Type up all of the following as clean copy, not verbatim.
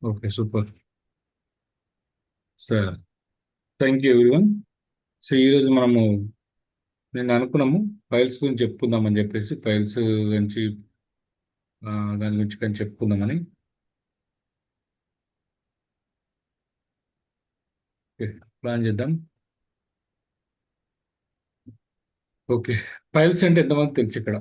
Okay, super. Sir, thank you everyone. So ఈరోజు మనము నేను అనుకున్నాము ఫైల్స్ గురించి చెప్పుకుందామని చెప్పేసి ఫైల్స్ గురించి ఆ, దాని గురించి కానీ చెప్పుకుందామని. ఓకే, ప్లాన్ చేద్దాం. ఓకే, ఫైల్స్ అంటే ఎంతమంది తెలుసు ఇక్కడ?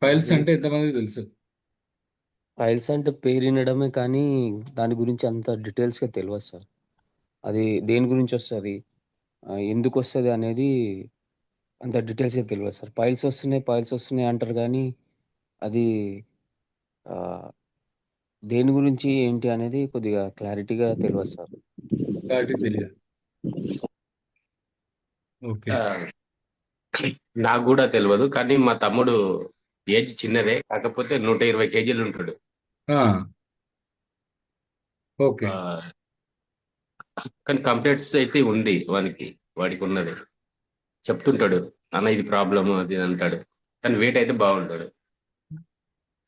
ఫైల్స్ అంటే ఎంతమంది తెలుసు? ఫైల్స్ అంటే పేరు వినడమే కానీ దాని గురించి అంత డీటెయిల్స్గా తెలియదు సార్. అది దేని గురించి వస్తుంది, ఎందుకు వస్తుంది అనేది అంత డీటెయిల్స్గా తెలియదు సార్. ఫైల్స్ వస్తున్నాయి అంటారు కానీ అది ఆ, దేని గురించి ఏంటి అనేది కొద్దిగా క్లారిటీగా తెలియదు సార్. క్లారిటీ తెలియదు. ఓకే. ఆ, నాకు కూడా తెలియదు కానీ మా తమ్ముడు ఏజ్ చిన్నదే, కాకపోతే 120 కేజీలు ఉంటాడు. ఆ, ఓకే. ఆ, కానీ కంప్లైంట్స్ అయితే ఉంది వాడికి ఉన్నది. చెప్తుంటాడు, అన్న ఇది ప్రాబ్లమ్ అది ఇది అంటాడు, కానీ వెయిట్ అయితే బాగుంటాడు.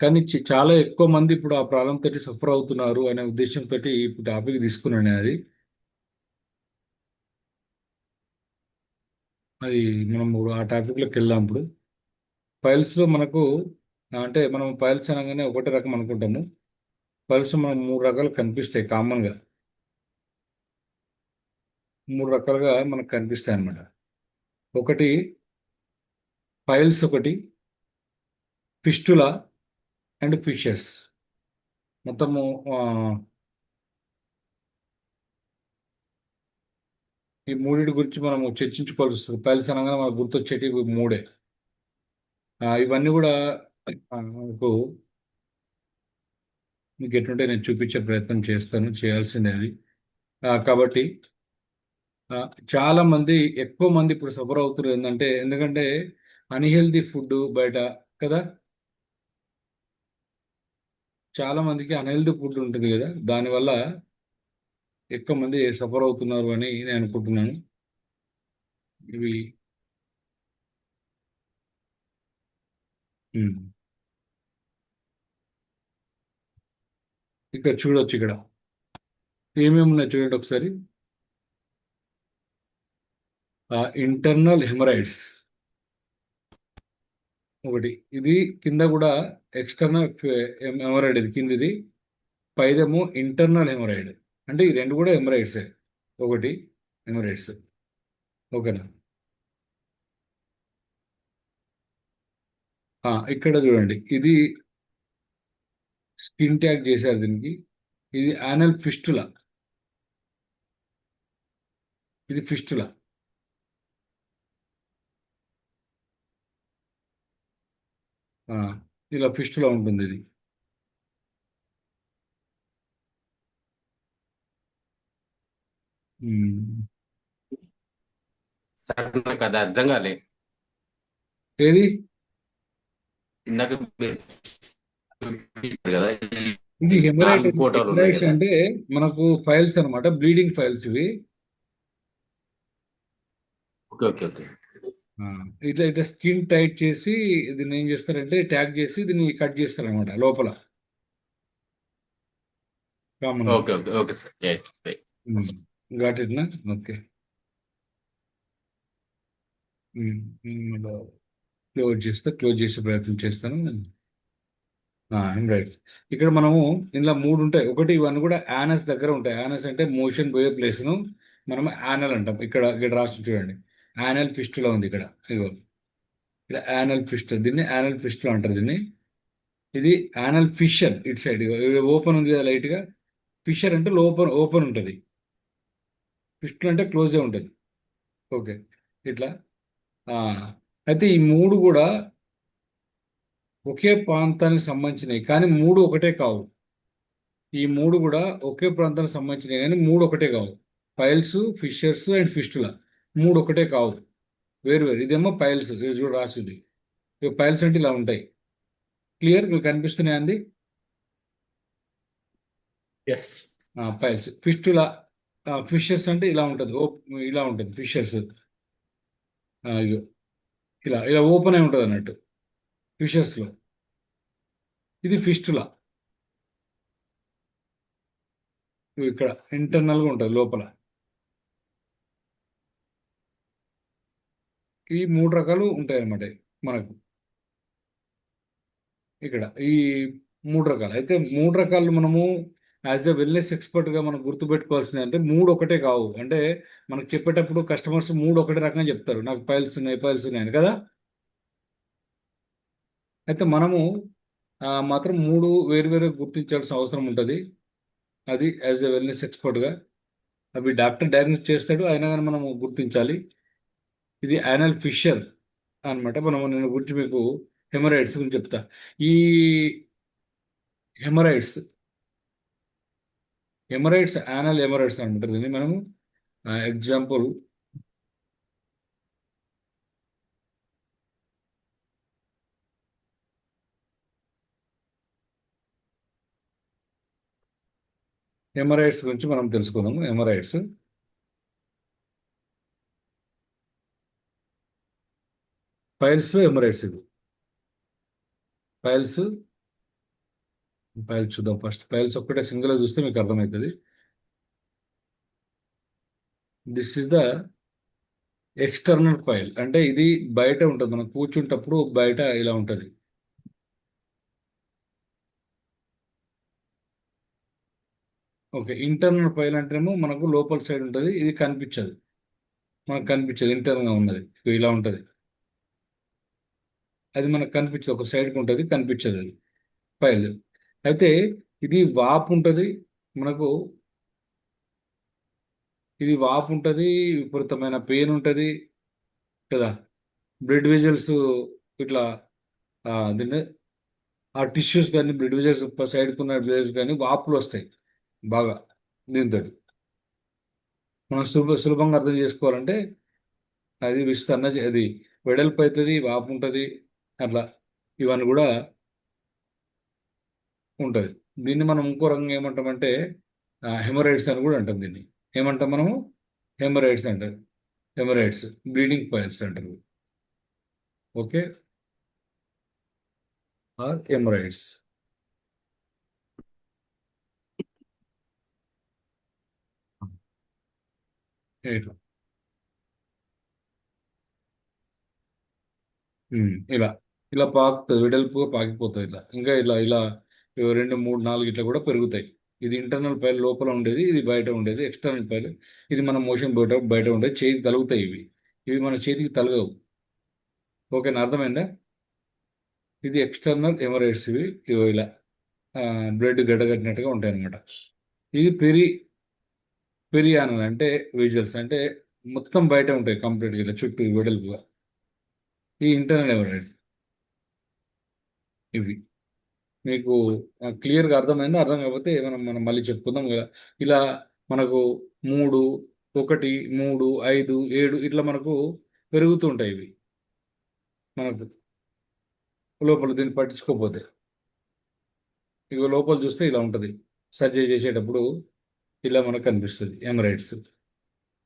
కానీ చాలా ఎక్కువ మంది ఇప్పుడు ఆ ప్రాబ్లం తోటి సఫర్ అవుతున్నారు అనే ఉద్దేశంతో ఇప్పుడు టాపిక్ తీసుకున్నాను నేను. అది మనం ఇప్పుడు ఆ టాపిక్లోకి వెళ్దాం. ఇప్పుడు ఫైల్స్లో మనకు అంటే మనం ఫైల్స్ అనగానే ఒకటే రకం అనుకుంటాము. ఫైల్స్ మనకు మూడు రకాలు కనిపిస్తాయి కామన్గా. మూడు రకాలుగా మనకు కనిపిస్తాయి అన్నమాట. ఒకటి ఫైల్స్, ఒకటి ఫిస్టులా అండ్ ఫిషర్స్. మొత్తము ఆ, ఈ మూడింటి గురించి మనము చర్చించుకోవాల్సి వస్తుంది. ఫైల్స్ అనగానే మనకు గుర్తొచ్చేటి ఇవి మూడే. ఇవన్నీ కూడా మనకు మీకు ఎటుంటే నేను చూపించే ప్రయత్నం చేస్తాను, చేయాల్సిందే అది. కాబట్టి ఆ, చాలా మంది, ఎక్కువ మంది ఇప్పుడు సఫర్ అవుతున్నారు ఏంటంటే, ఎందుకంటే అన్హెల్దీ ఫుడ్ బయట కదా. చాలా మందికి అన్హెల్దీ ఫుడ్ ఉంటుంది కదా, దానివల్ల ఎక్కువ మంది సఫర్ అవుతున్నారు అని నేను అనుకుంటున్నాను. ఇవి ఉమ్, ఇక్కడ చూడొచ్చు. ఇక్కడ ఏమేమి ఉన్నాయి చూడండి ఒకసారి. ఇంటర్నల్ హెమరాయిడ్స్ ఒకటి, ఇది కింద కూడా ఎక్స్టర్నల్ హెమరాయిడ్, ఇది కిందిది. పైదేమో ఇంటర్నల్ హెమరాయిడ్. అంటే ఈ రెండు కూడా హెమరాయిడ్సే. ఒకటి హెమరాయిడ్స్. ఓకేనా? ఇక్కడ చూడండి, ఇది స్కిన్ ట్యాగ్ చేశారు దీనికి. ఇది యానల్ ఫిస్టులా. ఇది ఫిస్టులా. ఇలా ఫిస్టులా ఉంటుంది ఇది. ఉమ్. సార్ నాకు అది అర్థం కాలే. ఏది? ఇందాక మీరు చూపించారు కదా, ఈ ఇది హెమరైడ్. 4 ఫోటోలు ఉన్నాయి హెమరాయిడ్స్ కదా. అంటే మనకు ఫైల్స్ అన్నమాట, బ్లీడింగ్ ఫైల్స్ ఇవి. Okay okay okay. ఆ, ఇట్లా ఇట్లా స్కిన్ టైట్ చేసి దీన్ని ఏం చేస్తారంటే ట్యాగ్ చేసి దీన్ని కట్ చేస్తారనమాట లోపల, కామన్గా. Okay okay okay sir, right. Got it నా? ఓకే. క్లోజ్ చేసే ప్రయత్నం చేస్తాను. రైట్. ఇక్కడ మనము ఇందులో మూడు ఉంటాయి. ఒకటి ఇవన్నీ కూడా యానస్ దగ్గర ఉంటాయి. యానస్ అంటే మోషన్ పోయే ప్లేస్ను మనం యానల్ అంటాం. ఇక్కడ ఇక్కడ రాసి చూడండి, యానల్ ఫిస్టులా ఉంది ఇక్కడ. ఇదిగో ఇక్కడ యానల్ ఫిస్ట్, దీన్ని యానల్ ఫిస్టులా అంటారు దీన్ని. ఇది యానల్ ఫిషర్ ఇటు సైడ్ ఓపెన్ ఉంది కదా లైట్గా. ఫిషర్ అంటే ఓపెన్ ఓపెన్ ఉంటుంది. ఫిస్టులు అంటే క్లోజే ఉంటుంది. ఓకే, ఇట్లా. ఆ, అయితే ఈ మూడు కూడా ఒకే ప్రాంతానికి సంబంధించినవి, కానీ మూడు ఒకటే కావు. ఈ మూడు కూడా ఒకే ప్రాంతానికి సంబంధించినవి కానీ మూడు ఒకటే కావు. పైల్స్, ఫిషర్స్ అండ్ ఫిస్టులా మూడు ఒకటే కావు, వేరు వేరు. ఇదేమో పైల్స్, ఇది చూడ రాసింది. ఇవి పైల్స్ అంటే ఇలా ఉంటాయి. క్లియర్? మీకు కనిపిస్తున్నాయి అంది. ఎస్. పైల్స్. ఫిస్టులా ఫిషెస్ అంటే ఇలా ఉంటుంది, ఇలా ఉంటుంది ఫిషెస్. ఇగో ఇలా ఇలా ఓపెన్ అయి ఉంటుంది అన్నట్టు ఫిషెస్లో. ఇది ఫిస్టులా. ఇక్కడ ఇంటర్నల్గా ఉంటుంది లోపల. ఈ మూడు రకాలు ఉంటాయి అన్నమాట మనకు ఇక్కడ. ఈ మూడు రకాలు అయితే, మూడు రకాలు మనము యాజ్ ఎ వెల్నెస్ ఎక్స్పర్ట్గా మనం గుర్తుపెట్టుకోవాల్సింది అంటే మూడు ఒకటే కావు. అంటే మనకు చెప్పేటప్పుడు కస్టమర్స్ మూడు ఒకటే రకంగా చెప్తారు, నాకు పైల్స్ ఉన్నాయి పైల్స్ ఉన్నాయని కదా. అయితే మనము మాత్రం మూడు వేరు వేరు గుర్తించాల్సిన అవసరం ఉంటుంది. అది యాజ్ ఎ వెల్నెస్ ఎక్స్పర్ట్గా అవి డాక్టర్ డయాగ్నోస్ చేస్తాడు, అయినా కానీ మనం గుర్తించాలి. ఇది యానల్ ఫిషర్ అన్నమాట. నేను గురించి మీకు హెమరాయిడ్స్ గురించి చెప్తా. ఈ హెమరాయిడ్స్ హెమరాయిడ్స్ యానల్ హెమరాయిడ్స్ అంటారు దీన్ని మనము. ఎగ్జాంపుల్, హెమరాయిడ్స్ గురించి మనం తెలుసుకుందాము. Haemorrhoids, piles, haemorrhoids. ఇది పైల్స్. పైల్స్ చూద్దాం ఫస్ట్. పైల్స్ ఒక్కటే సింగిల్గా చూస్తే మీకు అర్థమవుతుంది. This is the external pile. అంటే ఇది బయట ఉంటుంది, మనం కూర్చుంటప్పుడు బయట ఇలా ఉంటుంది. ఓకే. ఇంటర్నల్ పైల్ అంటేనేమో మనకు లోపల సైడ్ ఉంటుంది, ఇది కనిపించదు, మనకు కనిపించదు. ఇంటర్నల్గా ఉన్నది ఇగో ఇలా ఉంటుంది, అది మనకు కనిపించదు. ఒక సైడ్కి ఉంటుంది, కనిపించదు అది పైల్. అయితే ఇది వాపు ఉంటుంది మనకు. ఇది వాపు ఉంటుంది, విపరీతమైన పెయిన్ ఉంటుంది కదా. బ్లడ్ వెజల్స్ ఇట్లా దీన్ని ఆ టిష్యూస్ కానీ బ్లడ్ వెజల్స్ సైడ్కి ఉన్న వెజల్స్ కానీ వాపులు వస్తాయి బాగా దీంతో. మనం సులభంగా అర్థం చేసుకోవాలంటే అది విస్తరణ అది వెడల్పు అవుతుంది, వాపు ఉంటుంది అట్లా. ఇవన్నీ కూడా ఉంటుంది. దీన్ని మనం ఇంకో రకంగా ఏమంటామంటే హెమరాయిడ్స్ అని కూడా అంటాం. దీన్ని ఏమంటాం మనము? హెమరాయిడ్స్ అంటారు. హెమరాయిడ్స్, బ్లీడింగ్ పాయిల్స్ అంటారు. ఓకే. Or haemorrhoids. ఇలా ఇలా పాకుతుంది, వెడల్పుగా పాకిపోతుంది ఇట్లా. ఇంకా ఇలా ఇలా రెండు మూడు నాలుగు ఇట్లా కూడా పెరుగుతాయి. ఇది ఇంటర్నల్ పైల్ లోపల ఉండేది, ఇది బయట ఉండేది ఎక్స్టర్నల్ పైల్. ఇది మన మోషన్ బయట బయట ఉండేది, చేతికి తలుగుతాయి ఇవి. ఇవి మన చేతికి తలగవు. ఓకేనా, అర్థమైందా? ఇది ఎక్స్టర్నల్ హెమరాయిడ్స్. ఇవి ఇవి ఇలా బ్లడ్ గడ్డగట్టినట్టుగా ఉంటాయి అన్నమాట. ఇది పెరియానల్ అంటే విజల్స్ అంటే మొత్తం బయట ఉంటాయి కంప్లీట్గా ఇలా చుట్టూ వెడల్పుగా. ఈ ఇంటర్నల్ హెమరాయిడ్స్ ఇవి. మీకు క్లియర్గా అర్థమైందా? అర్థం కాకపోతే మనం మనం మళ్ళీ చెప్పుకుందాం కదా. ఇలా మనకు మూడు, ఒకటి, మూడు, 5, 7 ఇట్లా మనకు పెరుగుతూ ఉంటాయి ఇవి మనకు లోపల. దీన్ని పట్టించుకోకపోతే ఇక లోపల చూస్తే ఇలా ఉంటుంది. సర్జరీ చేసేటప్పుడు ఇలా మనకు కనిపిస్తుంది ఎమరైడ్స్.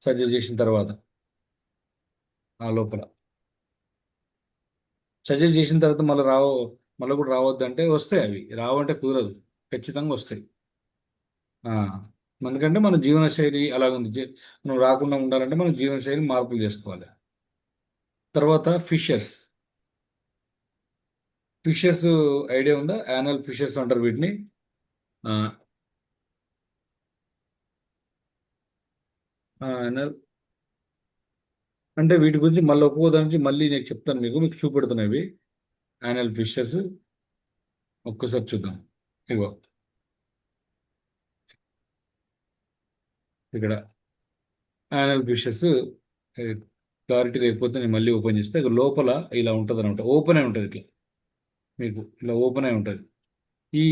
సర్జరీ చేసిన తర్వాత ఆ లోపల సర్జరీ చేసిన తర్వాత మళ్ళీ కూడా రావద్దు అంటే వస్తాయి. అవి రావంటే కుదరదు, ఖచ్చితంగా వస్తాయి. ఆ, ఎందుకంటే మన జీవనశైలి అలాగుంది. మనం రాకుండా ఉండాలంటే మనం జీవనశైలి మార్పులు చేసుకోవాలి. తర్వాత ఫిషర్స్. ఫిషర్స్ ఐడియా ఉందా? యానల్ ఫిషర్స్ అంటారు వీటిని. యానల్ అంటే వీటి గురించి మళ్ళీ ఒక్కో దాని నుంచి మళ్ళీ నేను చెప్తాను, మీకు చూపెడుతున్నాయి యానల్ ఫిషర్స్. ఒక్కసారి చూద్దాం. ఇగో ఇక్కడ యానల్ ఫిషెస్ క్లారిటీ లేకపోతే నేను మళ్ళీ ఓపెన్ చేస్తే ఇక లోపల ఇలా ఉంటుంది అనమాట. ఓపెన్ అయి ఉంటుంది ఇట్లా, మీకు ఇలా ఓపెన్ అయి ఉంటుంది. ఈ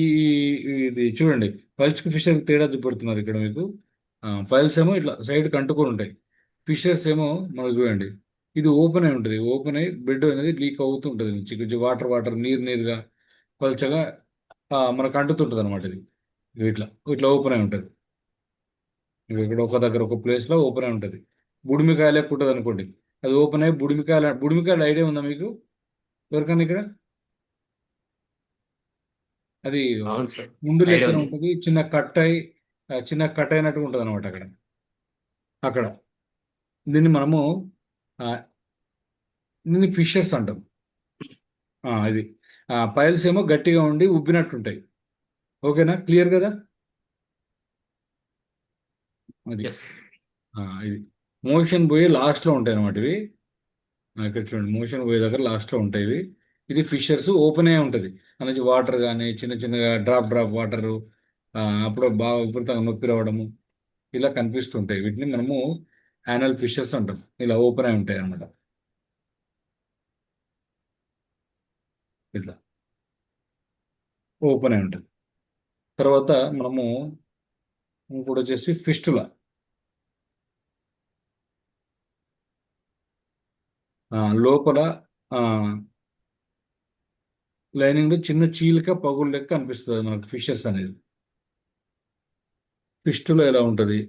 ఇది చూడండి, పల్స్కి ఫిషర్కి తేడా చూపెడుతున్నారు ఇక్కడ మీకు. పైల్స్ ఏమో ఇట్లా సైడ్కి అంటుకొని ఉంటాయి, ఫిషర్స్ ఏమో మనకు చూడండి ఇది ఓపెన్ అయి ఉంటుంది. ఓపెన్ అయ్యి బెడ్ అనేది లీక్ అవుతూ ఉంటుంది నుంచి కొంచెం వాటర్ వాటర్ నీరు నీరుగా పల్చగా మనకు అంటుతుంటుంది అనమాట. ఇది ఇట్లా ఇట్లా ఓపెన్ అయి ఉంటుంది. ఇక్కడ ఒక దగ్గర ఒక ప్లేస్లో ఓపెన్ అయి ఉంటుంది. బుడిమికాయ లెక్క ఉంటుంది అనుకోండి, అది ఓపెన్ అయ్యి బుడిమికాయల ఐడియా ఉందా మీకు ఎవరికైనా ఇక్కడ? అది అవును సార్, ముందు ఐడియా లెక్కన ఉంది. ఉంటుంది, చిన్న కట్ అయినట్టుగా ఉంటుంది అనమాట అక్కడ. అక్కడ దీన్ని మనము ఆ, దీన్ని ఫిషర్స్ అంటాం. ఇది పైల్స్ ఏమో గట్టిగా ఉండి ఉబ్బినట్టుంటాయి. ఓకేనా, క్లియర్ కదా? అది ఎస్. ఇది మోషన్ పోయి లాస్ట్లో ఉంటాయి అన్నమాట ఇవి. ఇక్కడ చూడండి, మోషన్ పోయే దగ్గర లాస్ట్లో ఉంటాయి ఇవి. ఇది ఫిషర్స్ ఓపెన్ అయ్యే ఉంటుంది. అందులో వాటర్ కానీ చిన్న చిన్నగా డ్రాప్ వాటరు, అప్పుడు బాగా విపరీతంగా నొప్పి రావడము ఇలా కనిపిస్తుంటాయి. వీటిని మనము యానల్ ఫిషర్స్ అంటాం. ఇలా ఓపెన్ అయి ఉంటాయి అన్నమాట. ఇట్లా ఓపెన్ అయి ఉంటుంది. తర్వాత మనము ఇంకోటి వచ్చేసి ఫిస్టులా. లోపల ఆ, లైనింగ్ చిన్న చీలిక పగులు లెక్క అనిపిస్తుంది మనకు ఫిషెస్ అనేది. ఫిస్టులో ఎలా ఉంటుంది?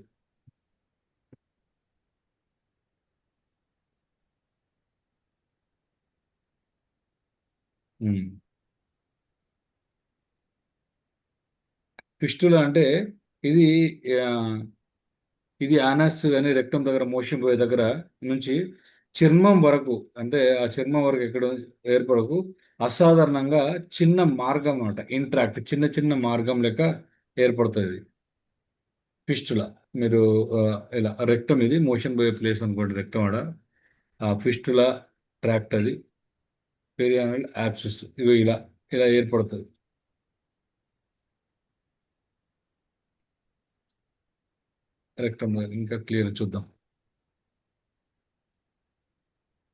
ఫిస్టులా అంటే ఇది ఆ, ఇది యానస్ కానీ రెక్టం దగ్గర మోషన్ పోయే దగ్గర నుంచి చర్మం వరకు, అంటే ఆ చర్మం వరకు ఎక్కడ ఏర్పడకు అసాధారణంగా చిన్న మార్గం అన్నమాట. ఇంట్రాక్ట్ చిన్న చిన్న మార్గం లెక్క ఏర్పడుతుంది ఫిస్టులా. మీరు ఆ, ఇలా రెక్టం, ఇది మోషన్ పోయే ప్లేస్ అనుకోండి రెక్టం ఆడ. ఆ ఫిస్టులా ట్రాక్ట్ అది పెరియానల్ యాప్సిస్ ఇవి ఇలా ఇలా ఏర్పడుతుంది రెక్టం. ఇంకా క్లియర్ చూద్దాం.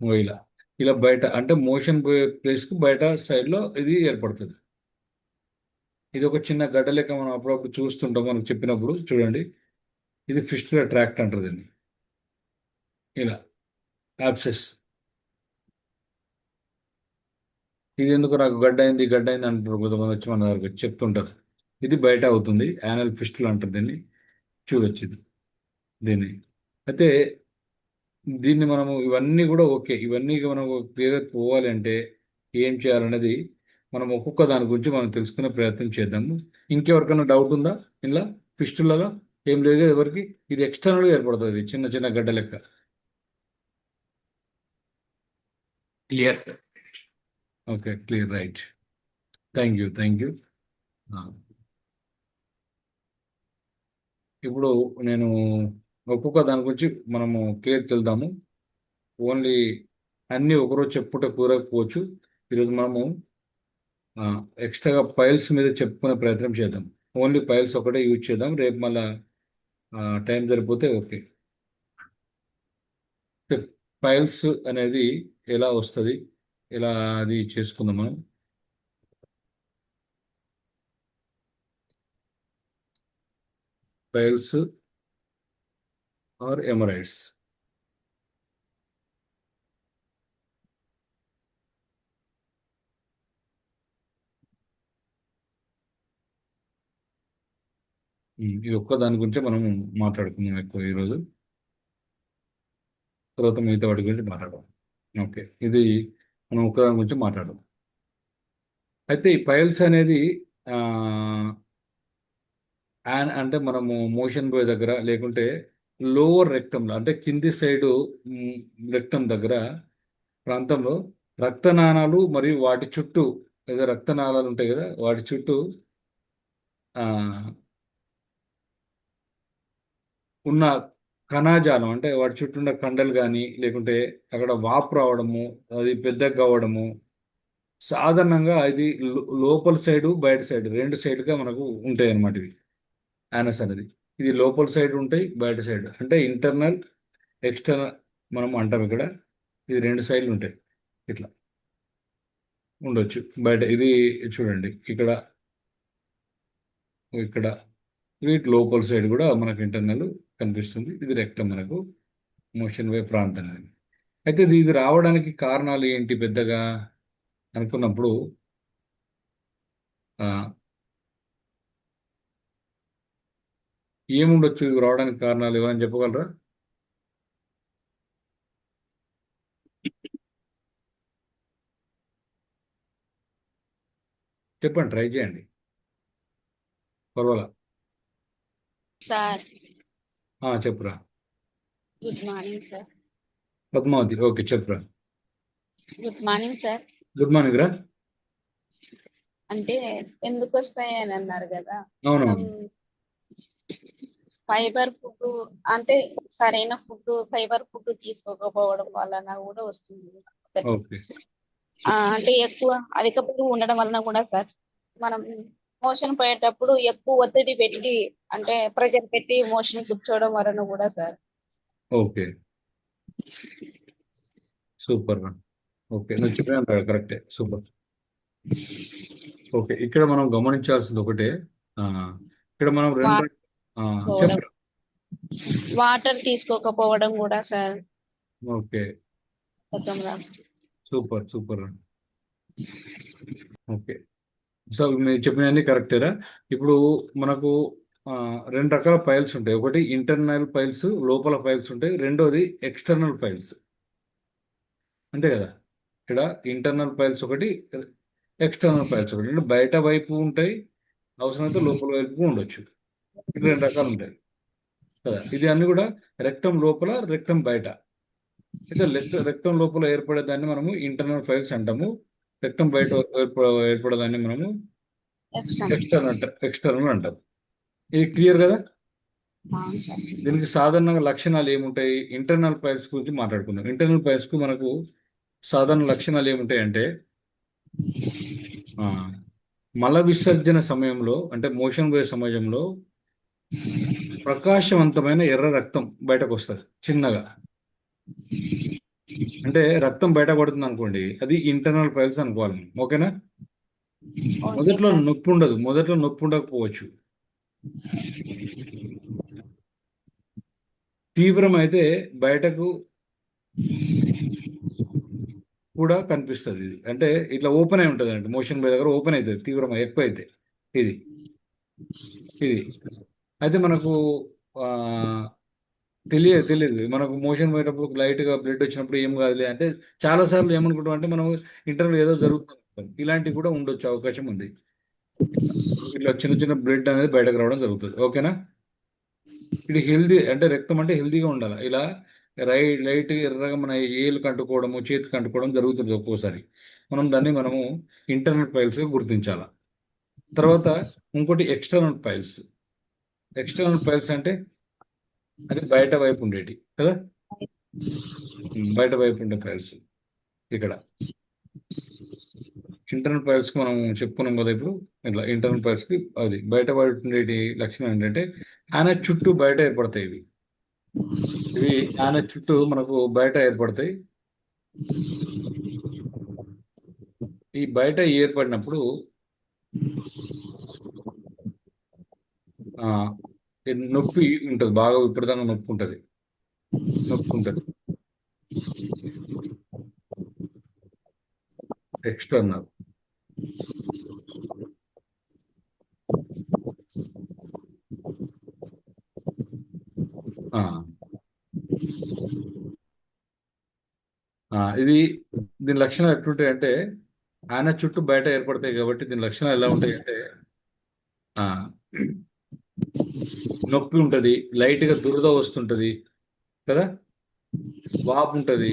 ఓ ఇలా ఇలా బయట అంటే మోషన్ పోయే ప్లేస్కి బయట సైడ్లో ఇది ఏర్పడుతుంది. ఇది ఒక చిన్న గడ్డ లెక్క మనం అప్పుడప్పుడు చూస్తుంటాం మనకు చెప్పినప్పుడు. చూడండి, ఇది ఫిస్టులా ట్రాక్ట్ అంటారు దీన్ని. ఇలా యాప్సెస్. ఇది ఎందుకు నాకు గడ్డ అయింది అంటారు కొంతమంది వచ్చి మన దగ్గరకు వచ్చి చెప్తుంటారు. ఇది బయట అవుతుంది, యానల్ ఫిస్టులా అంటారు దీన్ని. చూడొచ్చు ఇది దీన్ని. అయితే దీన్ని మనము ఇవన్నీ కూడా ఓకే, ఇవన్నీ మనం క్లియర్గా పోవాలి అంటే ఏం చేయాలనేది మనం ఒక్కొక్క దాని గురించి మనం తెలుసుకునే ప్రయత్నం చేద్దాము. ఇంకెవరికైనా డౌట్ ఉందా ఇలా ఫిస్టులలో? ఏం లేదు ఎవరికి. ఇది ఎక్స్టర్నల్గా ఏర్పడుతుంది చిన్న చిన్న గడ్డ లెక్క. Clear sir. Okay, clear, right. Thank you. ఇప్పుడు నేను ఒక్కొక్క దాని గురించి మనము క్లియర్ తెలుదాము. ఓన్లీ అన్నీ ఒకరోజు చెప్పుకుంటే కూరకపోవచ్చు. ఈరోజు మనము ఎక్స్ట్రాగా పైల్స్ మీద చెప్పుకునే ప్రయత్నం చేద్దాం. ఓన్లీ పైల్స్ ఒకటే యూజ్ చేద్దాం. రేపు మళ్ళా టైం సరిపోతే ఓకే. పైల్స్ అనేది ఎలా వస్తుంది, ఎలా అది చేసుకుందాం మనం. Piles or hemorrhoids. ఇది ఒక్క దాని గురించే మనం మాట్లాడుకుందాం ఎక్కువ ఈరోజు. తర్వాత మిగతా వాటి గురించి మాట్లాడదాం. ఓకే, ఇది మనం ఒక్క దాని గురించి మాట్లాడదాం. అయితే ఈ పైల్స్ అనేది ఆ, అంటే మనము మోషన్ పోయే దగ్గర లేకుంటే లోవర్ రెక్టంలో అంటే కింది సైడు రెక్టం దగ్గర ప్రాంతంలో రక్తనాళాలు మరియు వాటి చుట్టూ, లేదా రక్తనాళాలు ఉంటాయి కదా వాటి చుట్టూ ఆ, ఉన్న కణజాలం, అంటే వాటి చుట్టూ ఉన్న కండలు కానీ లేకుంటే అక్కడ వాపు రావడము, అది పెద్దగా కావడము. సాధారణంగా ఇది లోపల సైడు బయట సైడ్ రెండు సైడ్గా మనకు ఉంటాయి అన్నమాట ఇవి. యానస్ అనేది ఇది లోపల సైడ్ ఉంటాయి, బయట సైడ్ అంటే ఇంటర్నల్ ఎక్స్టర్నల్ మనం అంటాం ఇక్కడ. ఇది రెండు సైడ్లు ఉంటాయి, ఇట్లా ఉండొచ్చు. బయట ఇది చూడండి, ఇక్కడ ఇక్కడ వీటి లోపల సైడ్ కూడా మనకు ఇంటర్నల్ కనిపిస్తుంది. ఇది రెక్టం మనకు మోషన్ వే ప్రాంతం అనేది. అయితే ఇది రావడానికి కారణాలు ఏంటి పెద్దగా అనుకున్నప్పుడు ఆ, ఏముండొచ్చు ఇవి రావడానికి కారణాలు ఏమైనా చెప్పగలరా? చెప్పండి, ట్రై చేయండి, పర్వాలా. సార్ చెప్పురా. Good morning sir. Padmavathi, okay చెప్పురా. Good morning sir. Good morning రా. అంటే ఎందుకు వస్తాయి అని అన్నారు కదా. మనం అవునవును. ఫైబర్ ఫుడ్ అంటే సరైన ఫుడ్ ఫైబర్ ఫుడ్ తీసుకోకపోవడం వలన కూడా వస్తుంది. ఓకే. అంటే ఎక్కువ అధిక బరువు ఉండడం వలన కూడా సార్ మనం మోషన్ పోయేటప్పుడు ఎక్కువ ఒత్తిడి పెట్టి అంటే ప్రెషర్ పెట్టి మోషన్ కూర్చోవడం వలన కూడా సార్. ఓకే, సూపర్ రా. ఓకే, నువ్వు చెప్పిన కరెక్టే, సూపర్. ఓకే, ఇక్కడ మనం గమనించాల్సింది ఒకటే. ఆ, ఇక్కడ మనం రెండు చెప్పు. వాటర్ తీసుకోకపోవడం కూడా సార్. ఓకే, గతంలో సూపర్ సూపర్ రా. ఓకే, సో మీరు చెప్పినవన్నీ కరెక్టేరా. ఇప్పుడు మనకు రెండు రకాల ఫైల్స్ ఉంటాయి. ఒకటి ఇంటర్నల్ ఫైల్స్, లోపల ఫైల్స్ ఉంటాయి. రెండోది ఎక్స్టర్నల్ ఫైల్స్, అంతే కదా. ఇక్కడ ఇంటర్నల్ ఫైల్స్ ఒకటి, ఎక్స్టర్నల్ ఫైల్స్ ఒకటి. అంటే బయట వైపు ఉంటాయి, అవసరమైతే లోపల వైపు ఉండొచ్చు. ఇది రెండు రకాలు ఉంటాయి కదా. ఇది అన్ని కూడా రెక్టం లోపల, రెక్టం బయట. అయితే రెక్టం లోపల ఏర్పడేదాన్ని మనము ఇంటర్నల్ ఫైల్స్ అంటాము. రెక్టం బయట ఏర్పడేదాన్ని మనము ఎక్స్టర్నల్ అంటాం. ఇది క్లియర్ కదా. దీనికి సాధారణంగా లక్షణాలు ఏముంటాయి? ఇంటర్నల్ ఫైల్స్ గురించి మాట్లాడుకుందాం. ఇంటర్నల్ ఫైల్స్ కు మనకు సాధారణ లక్షణాలు ఏముంటాయి అంటే, మల విసర్జన సమయంలో అంటే మోషన్ పోయే సమయంలో ప్రకాశవంతమైన ఎర్ర రక్తం బయటకు వస్తుంది చిన్నగా. అంటే రక్తం బయట పడుతుంది అనుకోండి, అది ఇంటర్నల్ ఫైల్స్ అనుకోవాలి. ఓకేనా? మొదట్లో నొప్పి ఉండకపోవచ్చు. తీవ్రమైతే బయటకు కూడా కనిపిస్తుంది. ఇది అంటే ఇట్లా ఓపెన్ అయి ఉంటుంది అంటే మోషన్ పోయే దగ్గర ఓపెన్ అవుతుంది తీవ్రం ఎక్కువ అయితే. ఇది ఇది అయితే మనకు తెలియదు మనకు మోషన్ పోయేటప్పుడు లైట్గా బ్లడ్ వచ్చినప్పుడు ఏం కాదులే అంటే చాలాసార్లు ఏమనుకుంటాం అంటే మనం ఇంటర్వ్యూ ఏదో జరుగుతుంది, ఇలాంటివి కూడా ఉండొచ్చు, అవకాశం ఉంది. ఇట్లా చిన్న చిన్న బ్లడ్ అనేది బయటకు రావడం జరుగుతుంది. ఓకేనా? ఇది హెల్దీ అంటే రక్తం అంటే హెల్దీగా ఉండాలి. ఇలా లైట్ ఎర్రగా మన ఏలు కంటుకోవడము, చేతికి కంటుకోవడం జరుగుతుంది ఒక్కోసారి. మనము ఇంటర్నల్ ఫైల్స్గా గుర్తించాలి. తర్వాత ఇంకోటి ఎక్స్టర్నల్ ఫైల్స్. ఎక్స్టర్నల్ ఫైల్స్ అంటే అది బయట వైపు ఉండేటి కదా, బయట వైపు ఉండే ఫైల్స్. ఇక్కడ ఇంటర్నల్ ఫైల్స్కి మనం చెప్పుకున్నాం కదా. ఇప్పుడు ఇట్లా ఇంటర్నల్ ఫైల్స్కి అది బయట వైపు ఉండేటి లక్షణం ఏంటంటే ఆయన చుట్టూ బయట ఏర్పడతాయి. ఇవి ఆయన చుట్టూ మనకు బయట ఏర్పడతాయి. ఈ బయట ఏర్పడినప్పుడు నొప్పి ఉంటుంది, బాగా విపరీతంగా నొప్పి ఉంటుంది. ఎక్స్టర్నల్. ఇది దీని లక్షణాలు ఎట్లుంటాయి అంటే ఆయన చుట్టూ బయట ఏర్పడతాయి కాబట్టి దీని లక్షణాలు ఎలా ఉంటాయి అంటే నొప్పి ఉంటుంది, లైట్గా దురద వస్తుంటుంది కదా, వాపు ఉంటుంది.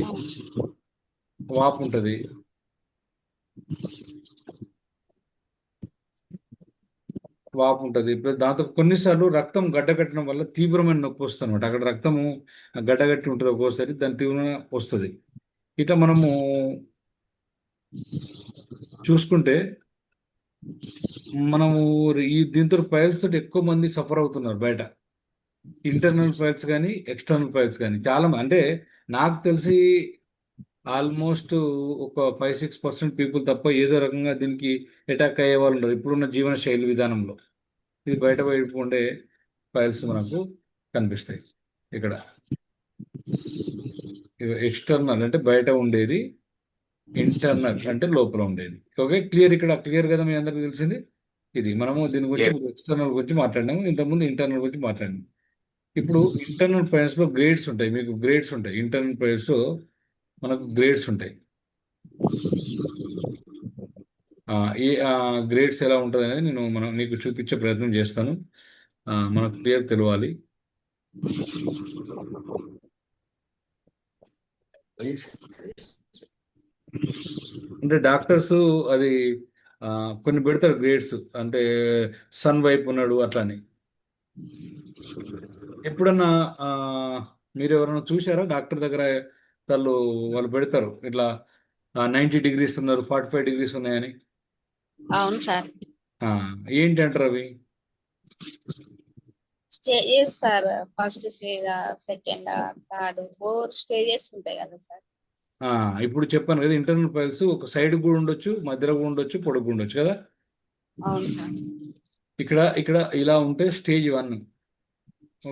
దాంతో కొన్నిసార్లు రక్తం గడ్డగట్టడం వల్ల తీవ్రమైన నొప్పి వస్తుంది అనమాట. అక్కడ రక్తము గడ్డగట్టి ఉంటుంది ఒక్కోసారి, దాని తీవ్రంగా వస్తుంది. ఇట్లా మనము చూసుకుంటే మనము దీంతో ఫైల్స్ తోటి ఎక్కువ మంది సఫర్ అవుతున్నారు బయట. ఇంటర్నల్ ఫైల్స్ కానీ ఎక్స్టర్నల్ ఫైల్స్ కానీ చాలా అంటే నాకు తెలిసి ఆల్మోస్ట్ ఒక 5-6% పీపుల్ తప్ప ఏదో రకంగా దీనికి అటాక్ అయ్యే వాళ్ళు ఉన్నారు ఇప్పుడున్న జీవన శైలి విధానంలో. ఇది బయట వైపు ఉండే ఫైల్స్ మనకు కనిపిస్తాయి. ఇక్కడ ఎక్స్టర్నల్ అంటే బయట ఉండేది, ఇంటర్నల్ అంటే లోపల ఉండేది. Okay, clear. ఇక్కడ క్లియర్ కదా మీ అందరికి తెలిసింది. ఇది మనము దీని గురించి ఎక్స్టర్నల్ గురించి మాట్లాడినాము, ఇంతకుముందు ఇంటర్నల్ గురించి మాట్లాడినాము. ఇప్పుడు ఇంటర్నల్ ఫైనాన్స్ లో గ్రేడ్స్ ఉంటాయి, మీకు గ్రేడ్స్ ఉంటాయి. ఇంటర్నల్ ఫైనాన్స్ లో మనకు గ్రేడ్స్ ఉంటాయి. ఆ, ఈ గ్రేడ్స్ ఎలా ఉంటుంది అనేది నేను నీకు చూపించే ప్రయత్నం చేస్తాను. మనకు క్లియర్ తెలియాలి. అంటే డాక్టర్స్ అది ఆ, కొన్ని పెడతారు గ్రేడ్స్, అంటే సన్ వైపు ఉన్నాడు అట్లని. ఎప్పుడన్నా ఆ, మీరు ఎవరైనా చూసారా డాక్టర్ దగ్గర? వాళ్ళు పెడతారు ఇట్లా 90 డిగ్రీస్ ఉన్నారు, 45 డిగ్రీస్ ఉన్నాయని. అవును సార్. ఆ, ఏంటి అంటారు అవి? Stages sir, first stage, second, third, 4 stages ఉంటాయి కదా సార్. ఆ, ఇప్పుడు చెప్పాను కదా, ఇంటర్నల్ ఫైల్స్ ఒక సైడ్ కూడా ఉండొచ్చు, మధ్యలో కూడా ఉండొచ్చు, పొడుగు ఉండొచ్చు కదా. అవును సార్. ఇక్కడ ఇక్కడ ఇలా ఉంటే స్టేజ్ 1.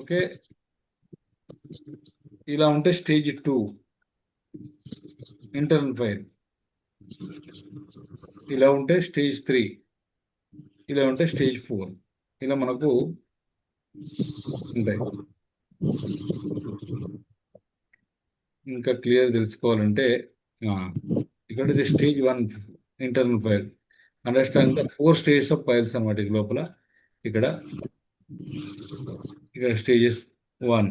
ఓకే, ఇలా ఉంటే స్టేజ్ 2 ఇంటర్నల్ ఫైల్. ఇలా ఉంటే స్టేజ్ 3, ఇలా ఉంటే స్టేజ్ 4. ఇలా మనకు ఉంటాయి. ఇంకా క్లియర్ తెలుసుకోవాలంటే ఇక్కడ ఇది stage 1 internal file. Understand the 4 stages of files అన్నమాట ఈ లోపల. ఇక్కడ ఇక్కడ స్టేజెస్ 1,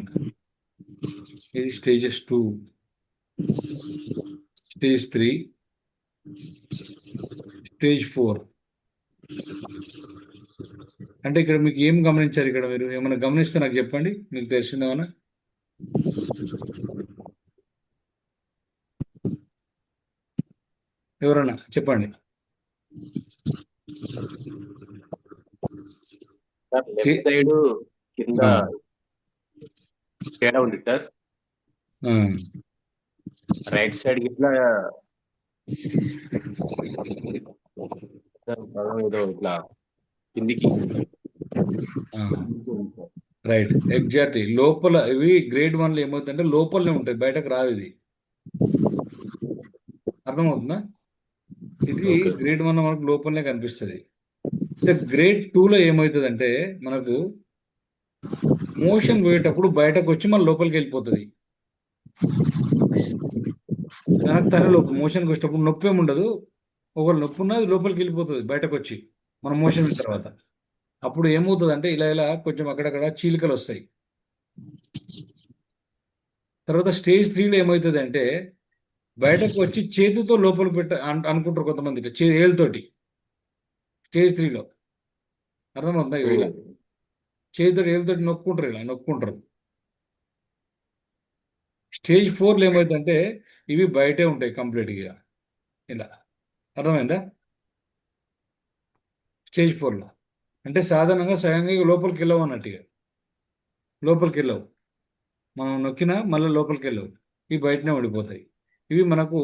ఇది స్టేజెస్ 2, స్టేజ్ 3, స్టేజ్ 4. అంటే ఇక్కడ మీకు ఏం గమనించారు? ఇక్కడ మీరు ఏమైనా గమనిస్తే నాకు చెప్పండి, మీకు తెలిసిందేమన్నా. ఎవరన్నా చెప్పండి. సార్ లెఫ్ట్ సైడ్ కింద ఆ, తేడా ఉంది సార్. ఆ, రైట్ సైడ్ ఇట్లా భాగం ఏదో ఇట్లా కిందికి ఆ. Right, exactly. లోపల ఇవి గ్రేడ్ 1లో ఏమవుతుందంటే లోపలనే ఉంటాయి, బయటకు రాదు. ఇది అర్థమవుతుందా? ఇది ఓకే సార్. గ్రేడ్ 1 మనకు లోపలనే కనిపిస్తుంది. గ్రేడ్ 2లో ఏమవుతుందంటే మనకు మోషన్ పోయేటప్పుడు బయటకు వచ్చి మన లోపలికి వెళ్ళిపోతుంది. దానికి తన లోపల మోషన్కి వచ్చేటప్పుడు నొప్పి ఏమి ఉండదు, ఒకరు నొప్పి ఉన్నది లోపలికి వెళ్ళిపోతుంది బయటకు వచ్చి మన మోషన్ అయిన తర్వాత. అప్పుడు ఏమవుతుంది అంటే ఇలా ఇలా కొంచెం అక్కడక్కడ చీలికలు వస్తాయి. తర్వాత స్టేజ్ 3లో ఏమవుతుంది అంటే బయటకు వచ్చి చేతితో లోపల అనుకుంటారు కొంతమంది, ఇట్లా ఏళ్ళతోటి. స్టేజ్ 3లో అర్థమవుతుందా? ఇలా చేతితో ఏళ్ళతోటి నొక్కుంటారు, ఇలా నొక్కుంటారు. స్టేజ్ 4లో ఏమవుతుందంటే ఇవి బయటే ఉంటాయి కంప్లీట్గా ఇలా. అర్థమైందా? స్టేజ్ 4లో అంటే సాధారణంగా సగంగా లోపలికి వెళ్ళవు అన్నట్టుగా, లోపలికి వెళ్ళవు. మనం నొక్కినా మళ్ళీ లోపలికి వెళ్ళవు, ఇవి బయటనే ఉండిపోతాయి. ఇవి మనకు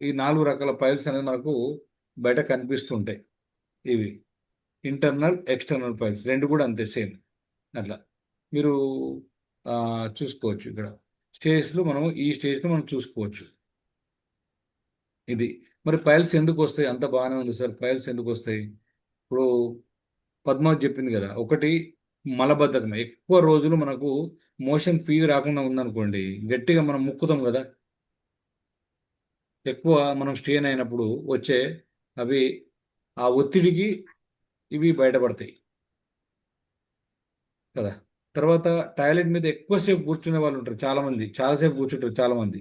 ఈ 4 రకాల ఫైల్స్ అనేది మనకు బయట కనిపిస్తుంటాయి. ఇవి ఇంటర్నల్, ఎక్స్టర్నల్ ఫైల్స్ రెండు కూడా అంతే, సేమ్. అట్లా మీరు చూసుకోవచ్చు. ఇక్కడ స్టేజ్లో ఈ స్టేజ్లో మనం చూసుకోవచ్చు. ఇది మరి ఫైల్స్ ఎందుకు వస్తాయి? అంత బాగానే ఉంది సార్, ఫైల్స్ ఎందుకు వస్తాయి? ఇప్పుడు పద్మావతి చెప్పింది కదా, ఒకటి మలబద్ధకం. ఎక్కువ రోజులు మనకు మోషన్ ఫ్రీ రాకుండా ఉందనుకోండి, గట్టిగా మనం ముక్కుతాం కదా, ఎక్కువ మనం స్ట్రెయిన్ అయినప్పుడు వచ్చే అవి ఆ ఒత్తిడికి ఇవి బయటపడతాయి కదా. తర్వాత టాయిలెట్ మీద ఎక్కువసేపు కూర్చునే వాళ్ళు ఉంటారు చాలామంది, చాలాసేపు కూర్చుంటారు చాలామంది.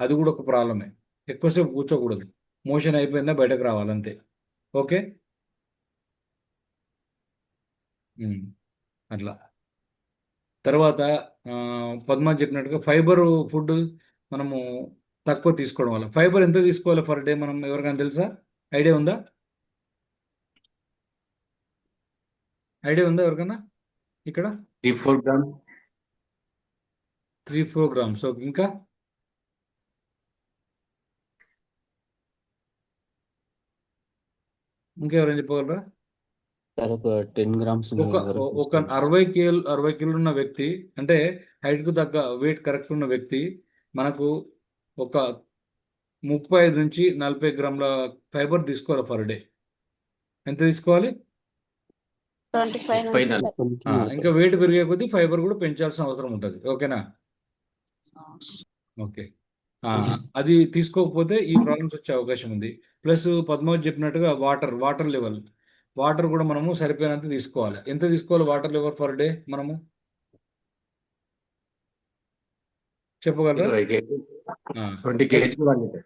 అది కూడా ఒక ప్రాబ్లమే. ఎక్కువసేపు కూర్చోకూడదు, మోషన్ అయిపోయిందా బయటకు రావాలి అంతే. ఓకే, అట్లా. తర్వాత పద్మ చెప్పినట్టుగా ఫైబర్ ఫుడ్ మనము తక్కువ తీసుకోవడం వల్ల. ఫైబర్ ఎంత తీసుకోవాలి పర్ డే మనం? ఎవరికైనా తెలుసా? ఐడియా ఉందా? ఐడియా ఉందా ఎవరికైనా ఇక్కడ? 3-4 గ్రామ్స్. 3-4 గ్రామ్స్. ఇంకా ఇంకెవరైనా చెప్పగలరా? సార్ ఒక 10 గ్రామ్స్ ఒక 60 కిలోలు ఉన్న వ్యక్తి, అంటే హైట్కు తగ్గ వెయిట్ కరెక్ట్ ఉన్న వ్యక్తి మనకు ఒక 35 నుంచి 40 గ్రాముల ఫైబర్ తీసుకోవాలి పర్ డే. ఎంత తీసుకోవాలి? 25 30 నుంచి 40. నుంచి ఇంకా వెయిట్ పెరిగే కొద్దీ ఫైబర్ కూడా పెంచాల్సిన అవసరం ఉంటుంది. ఓకేనా? ఓకే. అది తీసుకోకపోతే ఈ ప్రాబ్లమ్స్ వచ్చే అవకాశం ఉంది. ప్లస్ పద్మావతి చెప్పినట్టుగా వాటర్ లెవెల్ వాటర్ కూడా మనము సరిపోయినంత తీసుకోవాలి. ఎంత తీసుకోవాలి వాటర్ లెవెల్ పర్ డే మనము చెప్పగలరా? 20 kg, ఆ, 20 kg 1 లీటర్.